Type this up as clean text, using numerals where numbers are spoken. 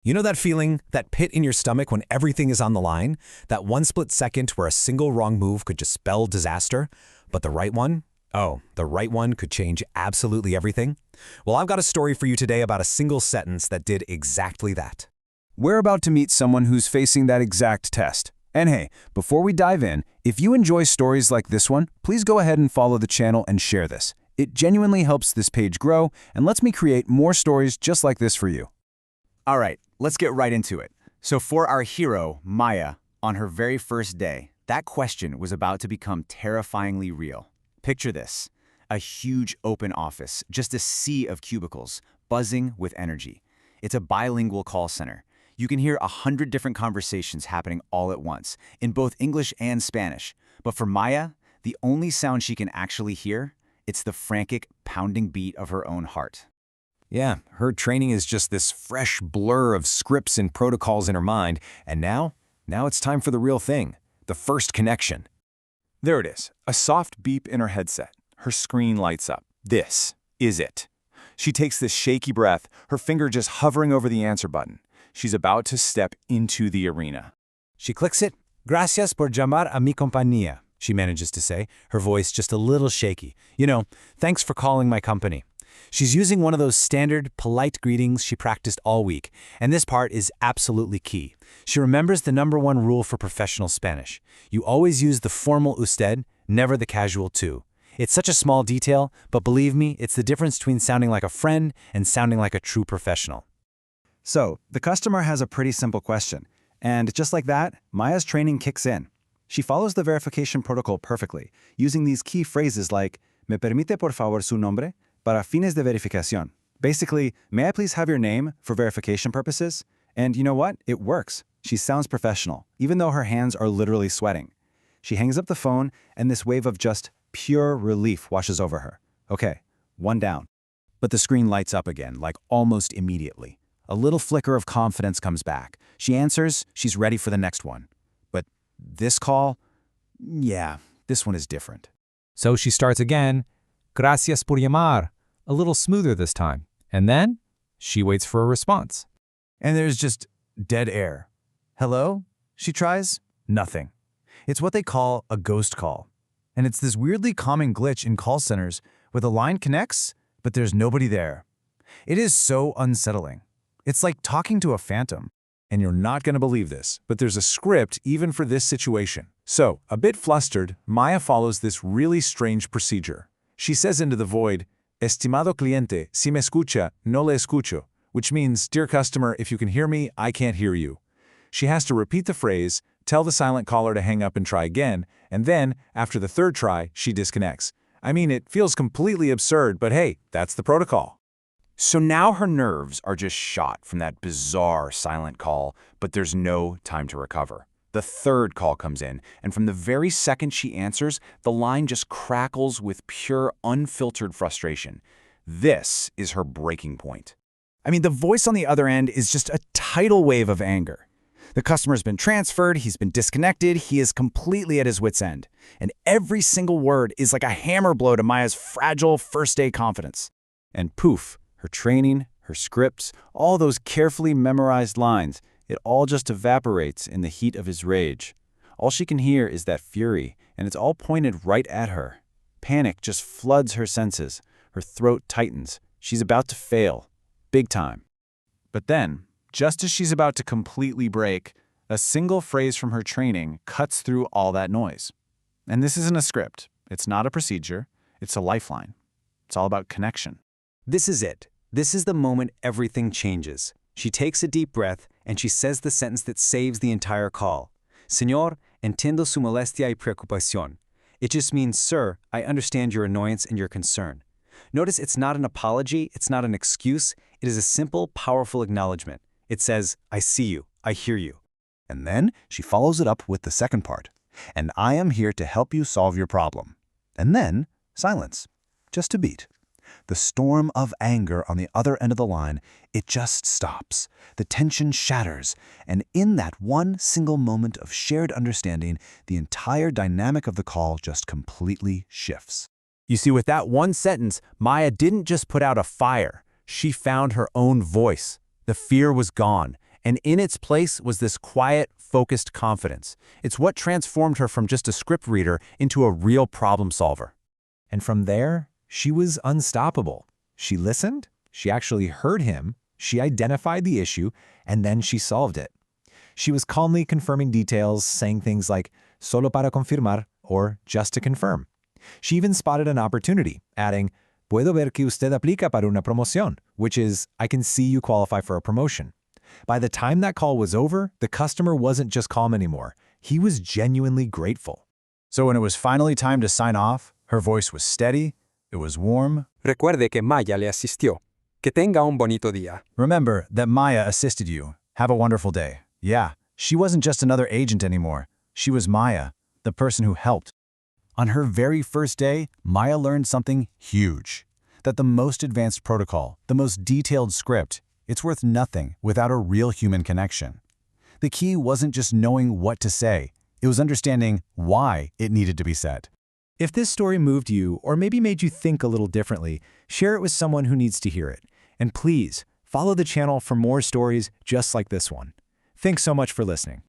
You know that feeling, that pit in your stomach when everything is on the line? That one split second where a single wrong move could just spell disaster? But the right one? Oh, the right one could change absolutely everything? Well, I've got a story for you today about a single sentence that did exactly that. We're about to meet someone who's facing that exact test. And hey, before we dive in, if you enjoy stories like this one, please go ahead and follow the channel and share this. It genuinely helps this page grow and lets me create more stories just like this for you. All right, let's get right into it. So for our hero, Maya, on her very first day, that question was about to become terrifyingly real. Picture this, a huge open office, just a sea of cubicles, buzzing with energy. It's a bilingual call center. You can hear 100 different conversations happening all at once, in both English and Spanish. But for Maya, the only sound she can actually hear, it's the frantic, pounding beat of her own heart. Yeah, her training is just this fresh blur of scripts and protocols in her mind, and now it's time for the real thing, the first connection. There it is, a soft beep in her headset. Her screen lights up. This is it. She takes this shaky breath, her finger just hovering over the answer button. She's about to step into the arena. She clicks it. Gracias por llamar a mi compañía, she manages to say, her voice just a little shaky. You know, thanks for calling my company. She's using one of those standard, polite greetings she practiced all week, and this part is absolutely key. She remembers the #1 rule for professional Spanish. You always use the formal usted, never the casual tú. It's such a small detail, but believe me, it's the difference between sounding like a friend and sounding like a true professional. So, the customer has a pretty simple question, and just like that, Maya's training kicks in. She follows the verification protocol perfectly, using these key phrases like, "Me permite por favor su nombre? Para fines de verificación." Basically, may I please have your name for verification purposes? And you know what? It works. She sounds professional, even though her hands are literally sweating. She hangs up the phone, and this wave of just pure relief washes over her. Okay, one down. But the screen lights up again, like almost immediately. A little flicker of confidence comes back. She answers, she's ready for the next one. But this call? Yeah, this one is different. So she starts again. Gracias por llamar. A little smoother this time. And then she waits for a response. And there's just dead air. Hello? She tries. Nothing. It's what they call a ghost call. And it's this weirdly common glitch in call centers where the line connects, but there's nobody there. It is so unsettling. It's like talking to a phantom. And you're not going to believe this, but there's a script even for this situation. So, a bit flustered, Maya follows this really strange procedure. She says into the void, "Estimado cliente, si me escucha, no le escucho," which means, "Dear customer, if you can hear me, I can't hear you." She has to repeat the phrase, tell the silent caller to hang up and try again, and then, after the third try, she disconnects. I mean, it feels completely absurd, but hey, that's the protocol. So now her nerves are just shot from that bizarre silent call, but there's no time to recover. The third call comes in, and from the very second she answers, the line just crackles with pure, unfiltered frustration. This is her breaking point. I mean, the voice on the other end is just a tidal wave of anger. The customer's been transferred, he's been disconnected, he is completely at his wit's end. And every single word is like a hammer blow to Maya's fragile first-day confidence. And poof, her training, her scripts, all those carefully memorized lines, it all just evaporates in the heat of his rage. All she can hear is that fury, and it's all pointed right at her. Panic just floods her senses. Her throat tightens. She's about to fail. Big time. But then, just as she's about to completely break, a single phrase from her training cuts through all that noise. And this isn't a script. It's not a procedure. It's a lifeline. It's all about connection. This is it. This is the moment everything changes. She takes a deep breath, and she says the sentence that saves the entire call. Señor, entiendo su molestia y preocupación. It just means, sir, I understand your annoyance and your concern. Notice it's not an apology, it's not an excuse, it is a simple, powerful acknowledgement. It says, I see you, I hear you. And then she follows it up with the second part. And I am here to help you solve your problem. And then, silence. Just a beat. The storm of anger on the other end of the line, it just stops. The tension shatters, and in that one single moment of shared understanding, the entire dynamic of the call just completely shifts. You see, with that one sentence, Maya didn't just put out a fire. She found her own voice. The fear was gone, And in its place was this quiet, focused confidence. It's what transformed her from just a script reader into a real problem solver. And from there, she was unstoppable. She listened, she actually heard him, she identified the issue, and then she solved it. She was calmly confirming details, saying things like, solo para confirmar, or just to confirm. She even spotted an opportunity, adding, puedo ver que usted aplica para una promoción, which is, I can see you qualify for a promotion. By the time that call was over, the customer wasn't just calm anymore. He was genuinely grateful. So when it was finally time to sign off, her voice was steady, it was warm. Recuerde que Maya le asistió. Que tenga un bonito día. Remember that Maya assisted you. Have a wonderful day. Yeah, she wasn't just another agent anymore. She was Maya, the person who helped. On her very first day, Maya learned something huge. That the most advanced protocol, the most detailed script, it's worth nothing without a real human connection. The key wasn't just knowing what to say, it was understanding why it needed to be said. If this story moved you or maybe made you think a little differently, share it with someone who needs to hear it. And please, follow the channel for more stories just like this one. Thanks so much for listening.